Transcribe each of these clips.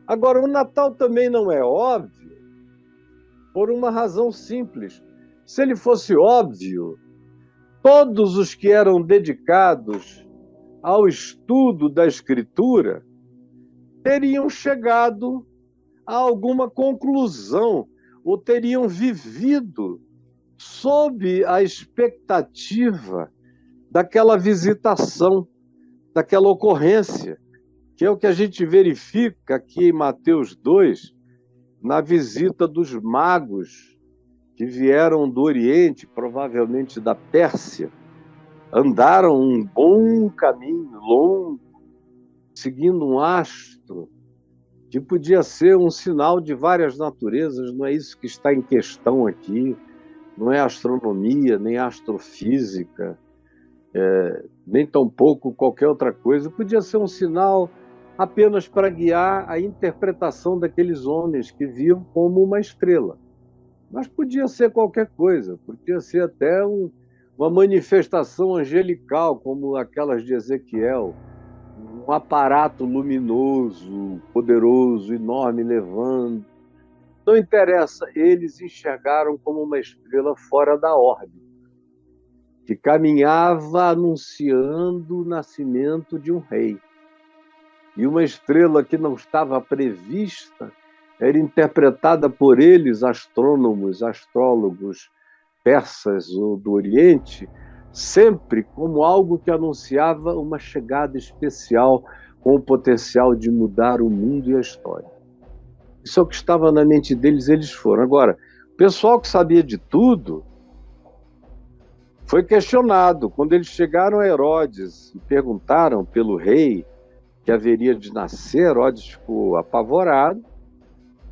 Agora, o Natal também não é óbvio por uma razão simples. Se ele fosse óbvio, todos os que eram dedicados ao estudo da Escritura teriam chegado a alguma conclusão ou teriam vivido sob a expectativa daquela visitação, daquela ocorrência, que é o que a gente verifica aqui em Mateus 2, na visita dos magos que vieram do Oriente, provavelmente da Pérsia, andaram um bom caminho, longo, seguindo um astro, que podia ser um sinal de várias naturezas, não é isso que está em questão aqui, não é astronomia, nem astrofísica, nem tampouco qualquer outra coisa, podia ser um sinal apenas para guiar a interpretação daqueles homens que viam como uma estrela. Mas podia ser qualquer coisa, podia ser até uma manifestação angelical, como aquelas de Ezequiel, um aparato luminoso, poderoso, enorme, levando. Não interessa, eles enxergaram como uma estrela fora da órbita, que caminhava anunciando o nascimento de um rei. E uma estrela que não estava prevista era interpretada por eles, astrônomos, astrólogos persas ou do Oriente, sempre como algo que anunciava uma chegada especial com o potencial de mudar o mundo e a história. Isso é o que estava na mente deles, eles foram. Agora, o pessoal que sabia de tudo foi questionado. Quando eles chegaram a Herodes e perguntaram pelo rei que haveria de nascer, Herodes ficou apavorado.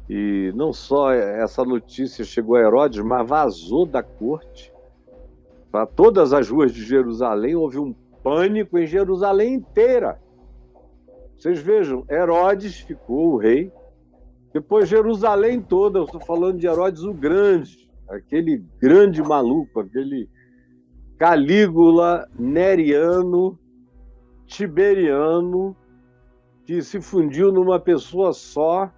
E não só essa notícia chegou a Herodes, mas vazou da corte para todas as ruas de Jerusalém. Houve um pânico em Jerusalém inteira. Vocês vejam, Herodes ficou o rei, depois Jerusalém toda, eu estou falando de Herodes o Grande, aquele grande maluco, aquele Calígula Neriano, Tiberiano, que se fundiu numa pessoa só,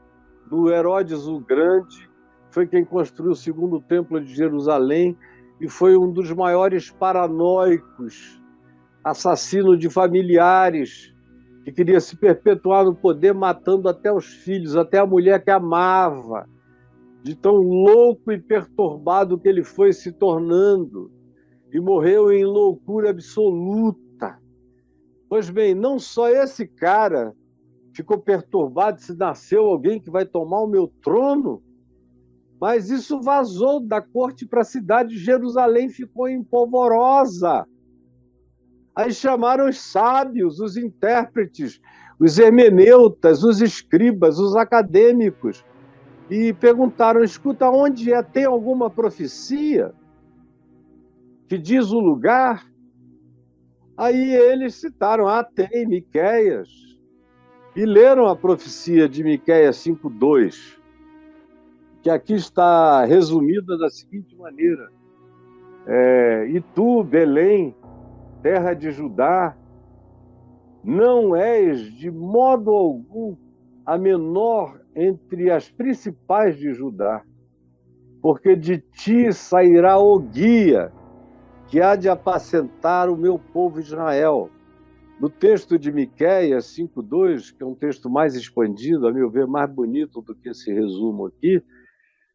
do Herodes o Grande, foi quem construiu o segundo templo de Jerusalém e foi um dos maiores paranoicos, assassino de familiares, que queria se perpetuar no poder, matando até os filhos, até a mulher que amava, de tão louco e perturbado que ele foi se tornando, e morreu em loucura absoluta. Pois bem, não só esse cara ficou perturbado se nasceu alguém que vai tomar o meu trono, mas isso vazou da corte para a cidade de Jerusalém, ficou empolvorosa. Aí chamaram os sábios, os intérpretes, os hermeneutas, os escribas, os acadêmicos, e perguntaram, escuta, onde é? Tem alguma profecia que diz o lugar? Aí eles citaram, tem Miqueias, e leram a profecia de Miqueias 5:2, que aqui está resumida da seguinte maneira: e tu, Belém, terra de Judá, não és de modo algum a menor entre as principais de Judá, porque de ti sairá o guia que há de apacentar o meu povo Israel. No texto de Miqueias 5:2, que é um texto mais expandido, a meu ver, mais bonito do que esse resumo aqui,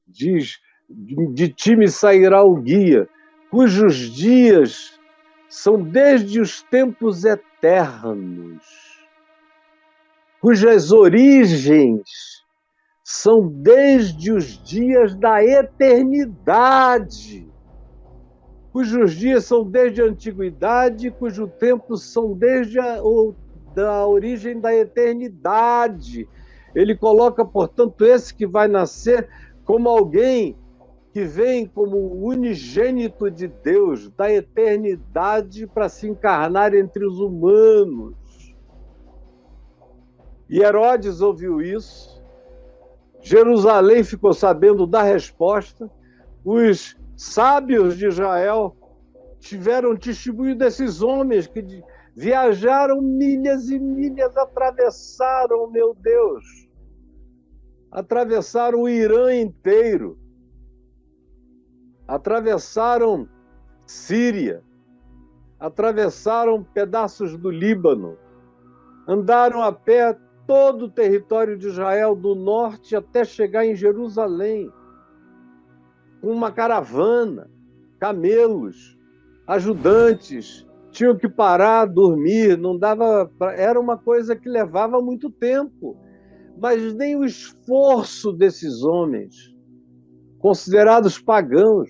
diz, de ti me sairá o guia, cujos dias são desde os tempos eternos, cujas origens são desde os dias da eternidade, cujos dias são desde a antiguidade, cujo tempo são desde da origem da eternidade. Ele coloca, portanto, esse que vai nascer como alguém que vem como o unigênito de Deus, da eternidade, para se encarnar entre os humanos. E Herodes ouviu isso, Jerusalém ficou sabendo da resposta, os sábios de Israel tiveram testemunho desses homens que viajaram milhas e milhas, atravessaram, meu Deus, atravessaram o Irã inteiro, atravessaram Síria, atravessaram pedaços do Líbano, andaram a pé todo o território de Israel, do norte até chegar em Jerusalém, com uma caravana, camelos, ajudantes, tinham que parar, dormir, não dava, era uma coisa que levava muito tempo, mas nem o esforço desses homens, considerados pagãos,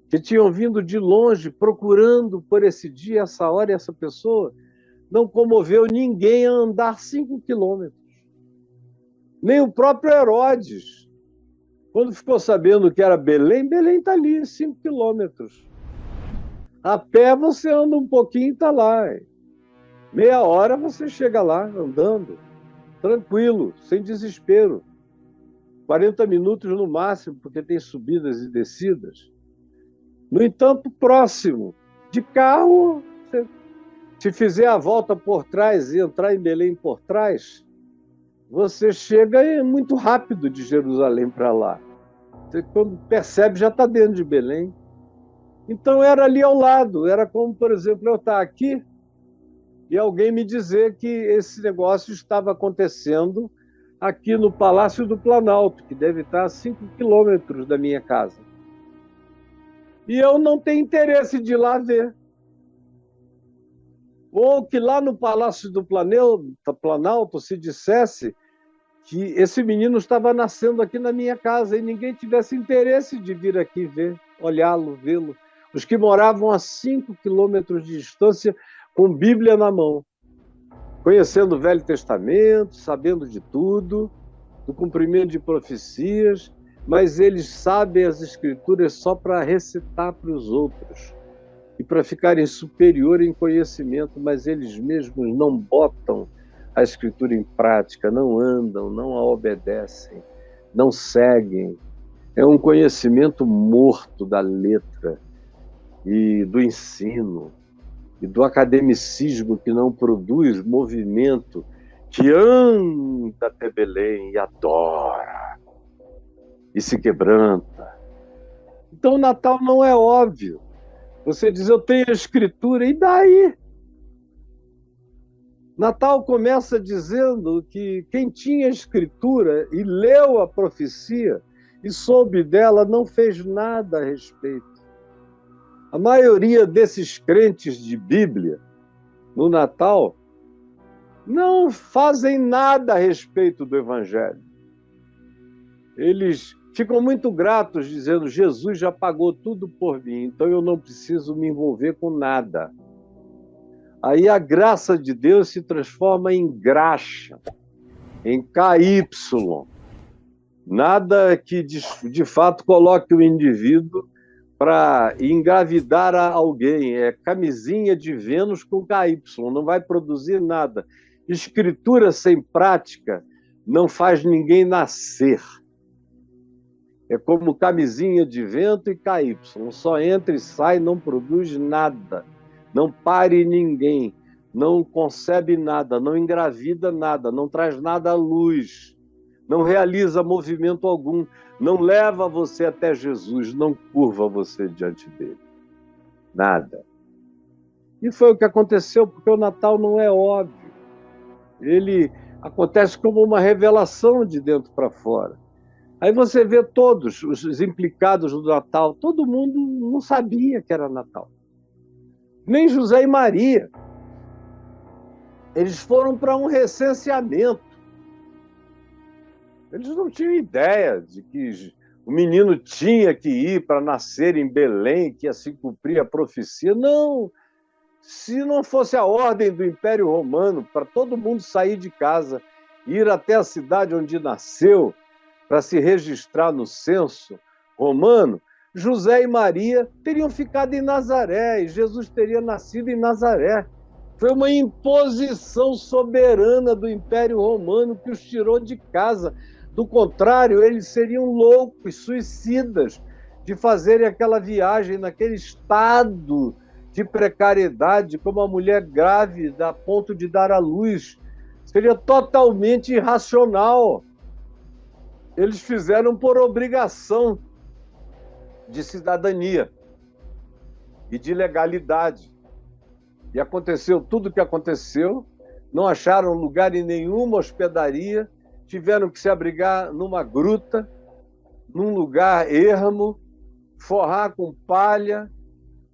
que tinham vindo de longe procurando por esse dia, essa hora e essa pessoa, não comoveu ninguém a andar 5 quilômetros. Nem o próprio Herodes. Quando ficou sabendo que era Belém, Belém está ali, 5 quilômetros. A pé você anda um pouquinho e está lá. Meia hora você chega lá andando, tranquilo, sem desespero. 40 minutos no máximo, porque tem subidas e descidas. No entanto, próximo, de carro, se fizer a volta por trás e entrar em Belém por trás, você chega muito rápido de Jerusalém para lá. Você, quando percebe, já está dentro de Belém. Então era ali ao lado, era como, por exemplo, eu estar aqui e alguém me dizer que esse negócio estava acontecendo aqui no Palácio do Planalto, que deve estar a 5 quilômetros da minha casa. E eu não tenho interesse de ir lá ver. Ou que lá no Palácio do Planalto se dissesse que esse menino estava nascendo aqui na minha casa e ninguém tivesse interesse de vir aqui ver, olhá-lo, vê-lo. Os que moravam a 5 quilômetros de distância, com Bíblia na mão, conhecendo o Velho Testamento, sabendo de tudo, do cumprimento de profecias, mas eles sabem as Escrituras só para recitar para os outros e para ficarem superior em conhecimento, mas eles mesmos não botam a Escritura em prática, não andam, não a obedecem, não seguem. É um conhecimento morto da letra e do ensino e do academicismo que não produz movimento, que anda até Belém e adora e se quebranta. Então o Natal não é óbvio. Você diz, eu tenho a Escritura, e daí? Natal começa dizendo que quem tinha a Escritura e leu a profecia e soube dela não fez nada a respeito. A maioria desses crentes de Bíblia, no Natal, não fazem nada a respeito do Evangelho. Eles ficam muito gratos dizendo, Jesus já pagou tudo por mim, então eu não preciso me envolver com nada. Aí a graça de Deus se transforma em graxa, em KY. Nada que de fato coloque o indivíduo para engravidar alguém. É camisinha de Vênus com KY, não vai produzir nada. Escritura sem prática não faz ninguém nascer. É como camisinha de vento e KY, só entra e sai, não produz nada, não pare ninguém, não concebe nada, não engravida nada, não traz nada à luz, não realiza movimento algum, não leva você até Jesus, não curva você diante dele. Nada. E foi o que aconteceu, porque o Natal não é óbvio. Ele acontece como uma revelação de dentro para fora. Aí você vê todos os implicados no Natal, todo mundo não sabia que era Natal. Nem José e Maria. Eles foram para um recenseamento. Eles não tinham ideia de que o menino tinha que ir para nascer em Belém, que assim cumprir a profecia. Não! Se não fosse a ordem do Império Romano para todo mundo sair de casa, ir até a cidade onde nasceu, para se registrar no censo romano, José e Maria teriam ficado em Nazaré e Jesus teria nascido em Nazaré. Foi uma imposição soberana do Império Romano que os tirou de casa. Do contrário, eles seriam loucos, suicidas, de fazerem aquela viagem naquele estado de precariedade, como a mulher grávida a ponto de dar à luz. Seria totalmente irracional. eles fizeram por obrigação de cidadania e de legalidade. E aconteceu tudo o que aconteceu, não acharam lugar em nenhuma hospedaria, tiveram que se abrigar numa gruta, num lugar ermo, forrar com palha,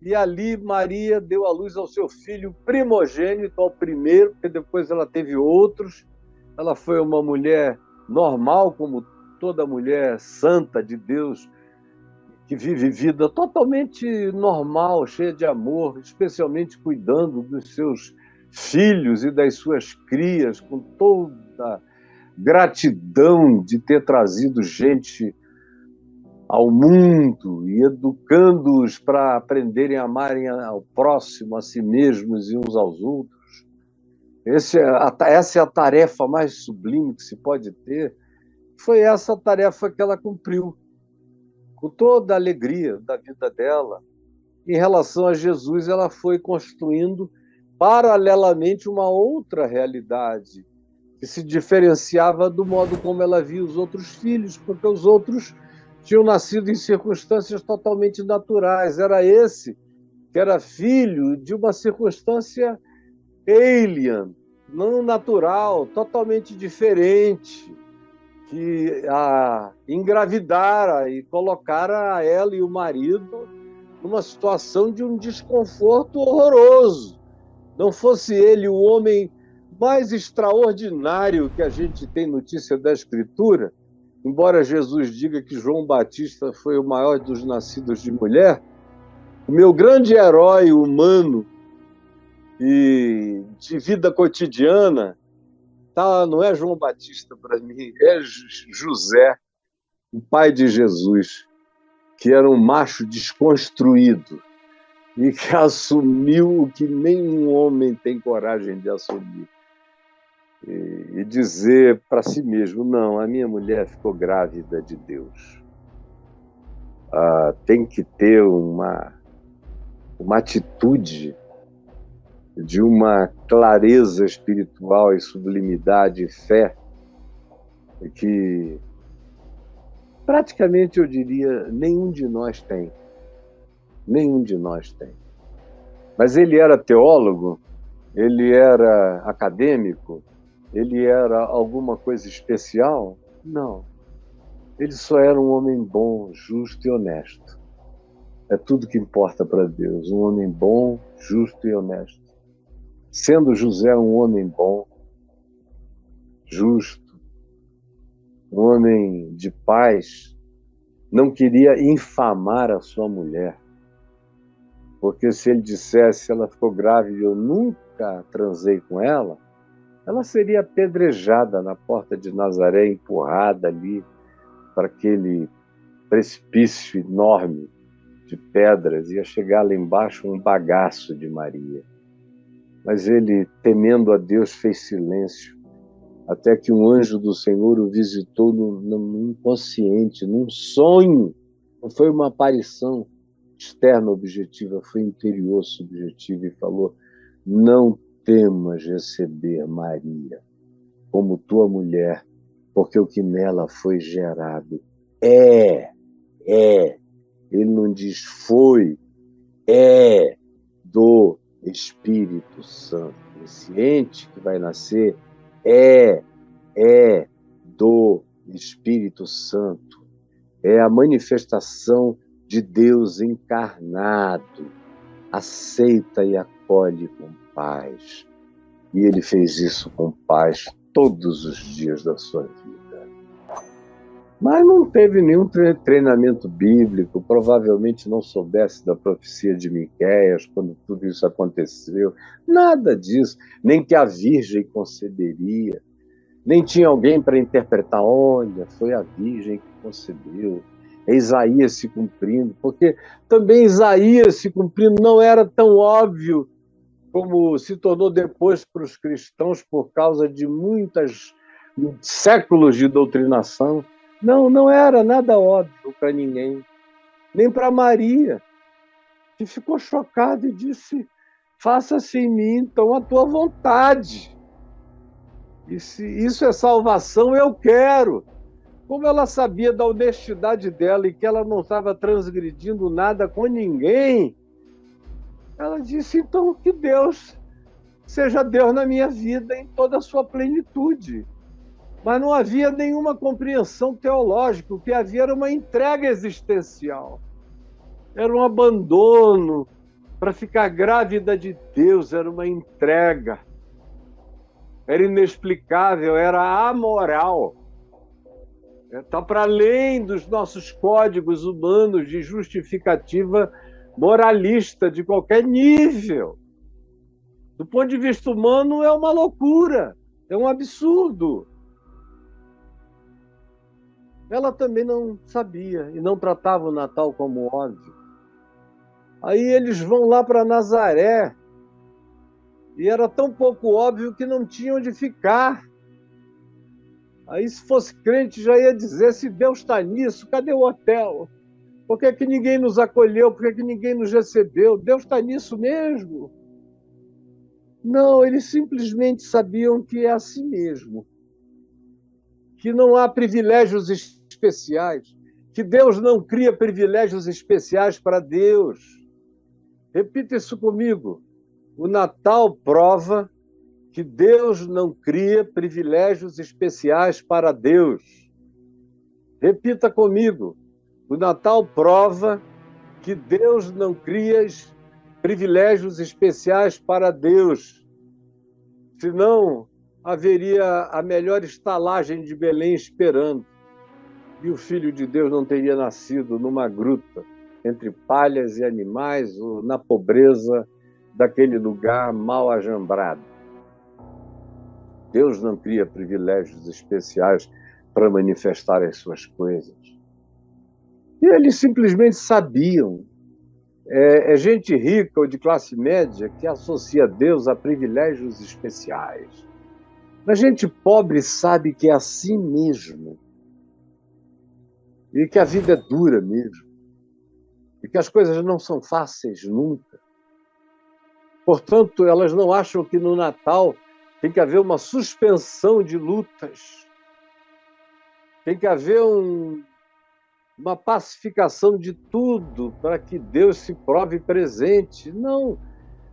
e ali Maria deu à luz ao seu filho primogênito, ao primeiro, porque depois ela teve outros. Ela foi uma mulher normal, como toda mulher santa de Deus, que vive vida totalmente normal, cheia de amor, especialmente cuidando dos seus filhos e das suas crias, com toda gratidão de ter trazido gente ao mundo e educando-os para aprenderem a amarem ao próximo, a si mesmos e uns aos outros. Essa é a tarefa mais sublime que se pode ter. Foi essa tarefa que ela cumpriu, com toda a alegria da vida dela. Em relação a Jesus, ela foi construindo paralelamente uma outra realidade, que se diferenciava do modo como ela via os outros filhos, porque os outros tinham nascido em circunstâncias totalmente naturais. Era esse que era filho de uma circunstância alien, não natural, totalmente diferente, que a engravidara e colocara ela e o marido numa situação de um desconforto horroroso. Não fosse ele o homem mais extraordinário que a gente tem notícia da Escritura, embora Jesus diga que João Batista foi o maior dos nascidos de mulher, o meu grande herói humano e de vida cotidiana, tá, não é João Batista para mim, é José, o pai de Jesus, que era um macho desconstruído e que assumiu o que nenhum homem tem coragem de assumir. E dizer para si mesmo, não, a minha mulher ficou grávida de Deus. Tem que ter uma atitude de uma clareza espiritual e sublimidade e fé que praticamente, eu diria, nenhum de nós tem. Nenhum de nós tem. Mas ele era teólogo, ele era acadêmico, ele era alguma coisa especial? Não. Ele só era um homem bom, justo e honesto. É tudo que importa para Deus, um homem bom, justo e honesto. Sendo José um homem bom, justo, um homem de paz, não queria infamar a sua mulher, porque se ele dissesse ela ficou grávida e eu nunca transei com ela, ela seria apedrejada na porta de Nazaré, empurrada ali para aquele precipício enorme de pedras, ia chegar lá embaixo um bagaço de Maria. Mas ele, temendo a Deus, fez silêncio, até que um anjo do Senhor o visitou no inconsciente, num sonho. Não foi uma aparição externa objetiva, foi interior subjetiva, e falou: não temas receber Maria como tua mulher, porque o que nela foi gerado é. Ele não diz foi, é do Espírito Santo. Esse ente que vai nascer é do Espírito Santo. É a manifestação de Deus encarnado. Aceita e acolhe com paz. E ele fez isso com paz todos os dias da sua vida. Mas não teve nenhum treinamento bíblico, provavelmente não soubesse da profecia de Miqueias quando tudo isso aconteceu. Nada disso. Nem que a Virgem conceberia. Nem tinha alguém para interpretar. Olha, foi a Virgem que concebeu. É Isaías se cumprindo. Porque também Isaías se cumprindo não era tão óbvio como se tornou depois para os cristãos por causa de muitos séculos de doutrinação. Não era nada óbvio para ninguém, nem para Maria, que ficou chocada e disse: faça-se em mim, então, a tua vontade. E se isso é salvação, eu quero. Como ela sabia da honestidade dela e que ela não estava transgredindo nada com ninguém, ela disse, então, que Deus seja Deus na minha vida em toda a sua plenitude. Mas não havia nenhuma compreensão teológica, o que havia era uma entrega existencial. Era um abandono para ficar grávida de Deus, era uma entrega. Era inexplicável, era amoral. Está para além dos nossos códigos humanos de justificativa moralista de qualquer nível. Do ponto de vista humano, é uma loucura, é um absurdo. Ela também não sabia e não tratava o Natal como óbvio. Aí eles vão lá para Nazaré e era tão pouco óbvio que não tinha onde ficar. Aí, se fosse crente, já ia dizer, se Deus está nisso, cadê o hotel? Por que que ninguém nos acolheu? Por que que ninguém nos recebeu? Deus está nisso mesmo? Não, eles simplesmente sabiam que é assim mesmo. Que não há privilégios especiais. Que Deus não cria privilégios especiais para Deus. Repita isso comigo. O Natal prova que Deus não cria privilégios especiais para Deus. Repita comigo. O Natal prova que Deus não cria privilégios especiais para Deus. Senão, haveria a melhor estalagem de Belém esperando. E o Filho de Deus não teria nascido numa gruta, entre palhas e animais, ou na pobreza daquele lugar mal ajambrado. Deus não cria privilégios especiais para manifestar as suas coisas. E eles simplesmente sabiam. É gente rica ou de classe média que associa Deus a privilégios especiais. Mas gente pobre sabe que é assim mesmo. E que a vida é dura mesmo. E que as coisas não são fáceis nunca. Portanto, elas não acham que no Natal tem que haver uma suspensão de lutas. Tem que haver uma pacificação de tudo para que Deus se prove presente. Não.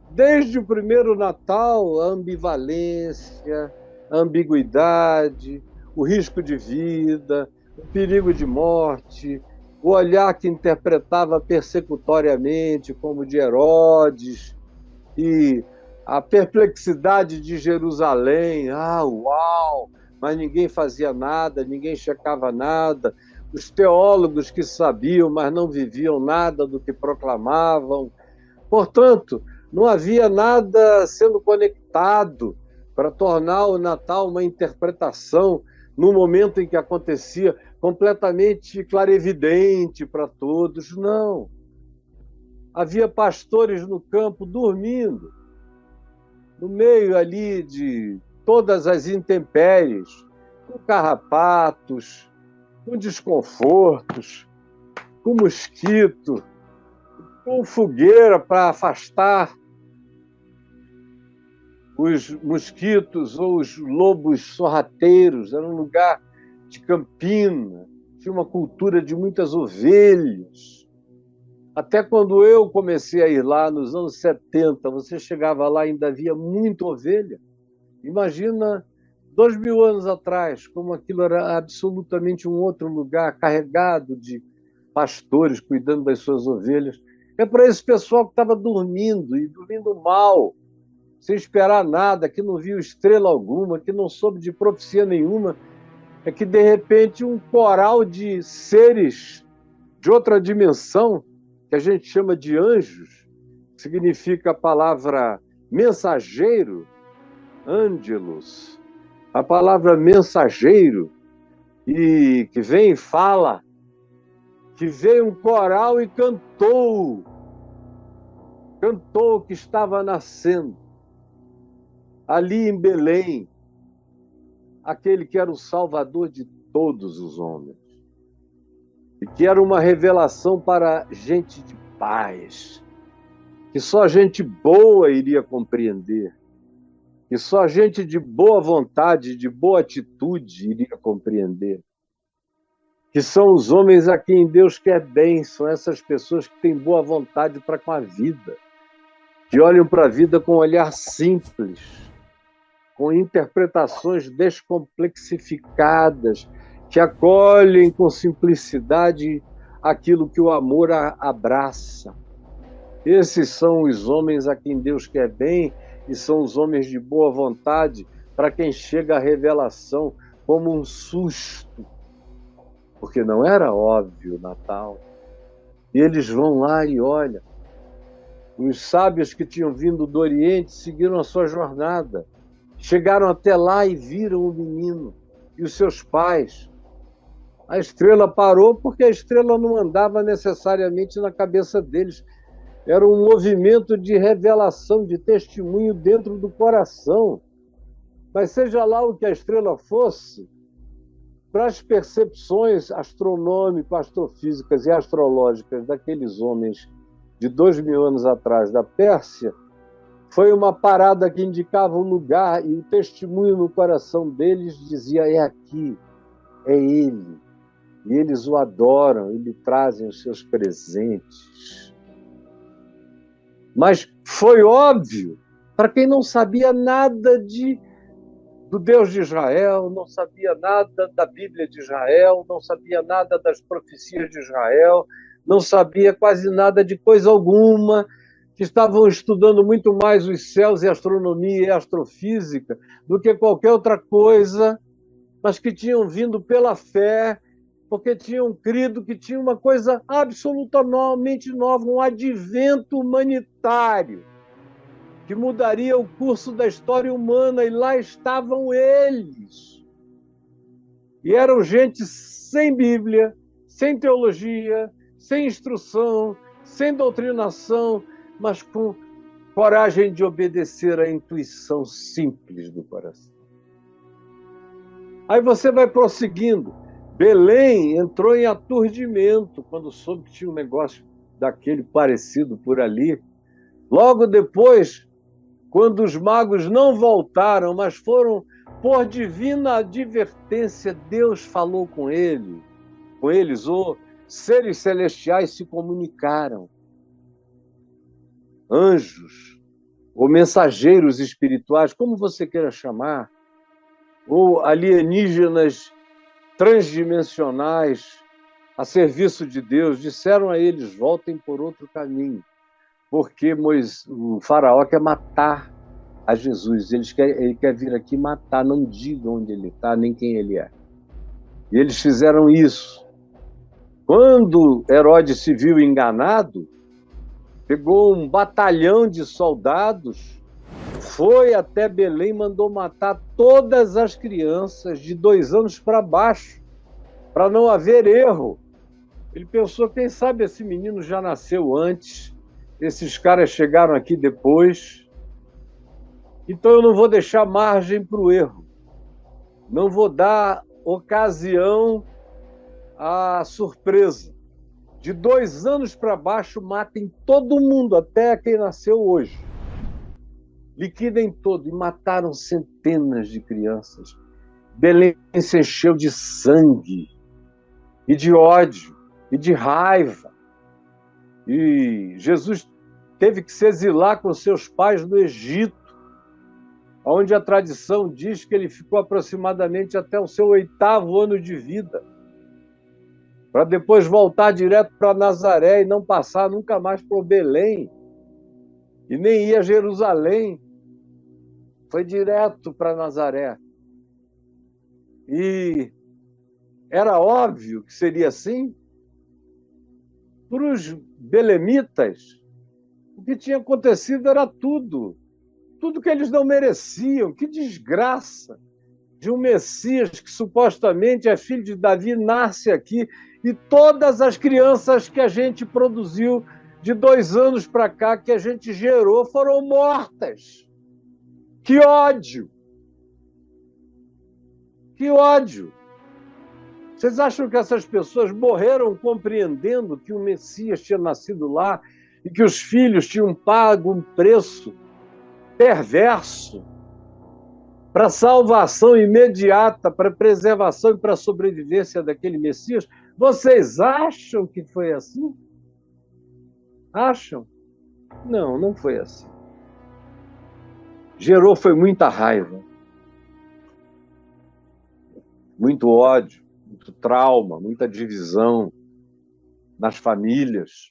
Desde o primeiro Natal, a ambivalência, a ambiguidade, o risco de vida, o perigo de morte, o olhar que interpretava persecutoriamente, como de Herodes, e a perplexidade de Jerusalém. Ah, uau! Mas ninguém fazia nada, ninguém checava nada. Os teólogos que sabiam, mas não viviam nada do que proclamavam. Portanto, não havia nada sendo conectado para tornar o Natal uma interpretação no momento em que acontecia completamente clarividente para todos. Não. Havia pastores no campo dormindo, no meio ali de todas as intempéries, com carrapatos, com desconfortos, com mosquito, com fogueira para afastar os mosquitos ou os lobos sorrateiros. Era um lugar de campina, tinha uma cultura de muitas ovelhas. Até quando eu comecei a ir lá, nos anos 70, você chegava lá e ainda havia muita ovelha. Imagina 2000 anos atrás, como aquilo era absolutamente um outro lugar, carregado de pastores cuidando das suas ovelhas. É para esse pessoal que estava dormindo, e dormindo mal, sem esperar nada, que não viu estrela alguma, que não soube de profecia nenhuma, é que, de repente, um coral de seres de outra dimensão, que a gente chama de anjos, significa a palavra mensageiro, ângelos, a palavra mensageiro, e que vem e fala, que veio um coral e cantou que estava nascendo, ali em Belém, aquele que era o Salvador de todos os homens, e que era uma revelação para gente de paz, que só gente boa iria compreender, que só gente de boa vontade, de boa atitude iria compreender. que são os homens a quem Deus quer bem, são essas pessoas que têm boa vontade para com a vida, que olham para a vida com um olhar simples, com interpretações descomplexificadas, que acolhem com simplicidade aquilo que o amor abraça. Esses são os homens a quem Deus quer bem e são os homens de boa vontade para quem chega a revelação como um susto, porque não era óbvio o Natal. E eles vão lá e olham. Os sábios que tinham vindo do Oriente seguiram a sua jornada. Chegaram até lá e viram o menino e os seus pais. A estrela parou porque a estrela não andava necessariamente na cabeça deles. Era um movimento de revelação, de testemunho dentro do coração. Mas seja lá o que a estrela fosse, para as percepções astronômicas, astrofísicas e astrológicas daqueles homens de 2000 anos atrás da Pérsia, foi uma parada que indicava o lugar e o testemunho no coração deles dizia: é aqui, é ele. E eles o adoram e lhe trazem os seus presentes. Mas foi óbvio para quem não sabia nada do Deus de Israel, não sabia nada da Bíblia de Israel, não sabia nada das profecias de Israel, não sabia quase nada de coisa alguma, que estavam estudando muito mais os céus e a astronomia e a astrofísica do que qualquer outra coisa, mas que tinham vindo pela fé, porque tinham crido que tinha uma coisa absolutamente nova, um advento humanitário, que mudaria o curso da história humana, e lá estavam eles. E eram gente sem Bíblia, sem teologia, sem instrução, sem doutrinação, mas com coragem de obedecer à intuição simples do coração. Aí você vai prosseguindo. Belém entrou em aturdimento quando soube que tinha um negócio daquele parecido por ali. Logo depois, quando os magos não voltaram, mas foram por divina advertência, Deus falou com eles, ou seres celestiais se comunicaram. Anjos, ou mensageiros espirituais, como você queira chamar, ou alienígenas transdimensionais a serviço de Deus, disseram a eles: voltem por outro caminho, porque o faraó quer matar a Jesus. Ele quer vir aqui matar, não diga onde ele está, nem quem ele é. E eles fizeram isso. Quando Herodes se viu enganado, pegou um batalhão de soldados, foi até Belém e mandou matar todas as crianças de 2 anos para baixo, para não haver erro. Ele pensou: quem sabe esse menino já nasceu antes, esses caras chegaram aqui depois, então eu não vou deixar margem para o erro, não vou dar ocasião à surpresa. De 2 anos para baixo, matem todo mundo, até quem nasceu hoje. Liquidem todo, e mataram centenas de crianças. Belém se encheu de sangue, e de ódio, e de raiva. E Jesus teve que se exilar com seus pais no Egito, onde a tradição diz que ele ficou aproximadamente até o seu 8º ano de vida, para depois voltar direto para Nazaré e não passar nunca mais por Belém, e nem ir a Jerusalém. Foi direto para Nazaré. E era óbvio que seria assim. Para os belemitas, o que tinha acontecido era tudo que eles não mereciam. Que desgraça de um Messias que supostamente é filho de Davi, nasce aqui, e todas as crianças que a gente produziu de 2 anos para cá, que a gente gerou, foram mortas. Que ódio! Que ódio! Vocês acham que essas pessoas morreram compreendendo que o Messias tinha nascido lá e que os filhos tinham pago um preço perverso para a salvação imediata, para a preservação e para a sobrevivência daquele Messias. Vocês acham que foi assim? Acham? Não, não foi assim. Gerou foi muita raiva, muito ódio, muito trauma, muita divisão nas famílias.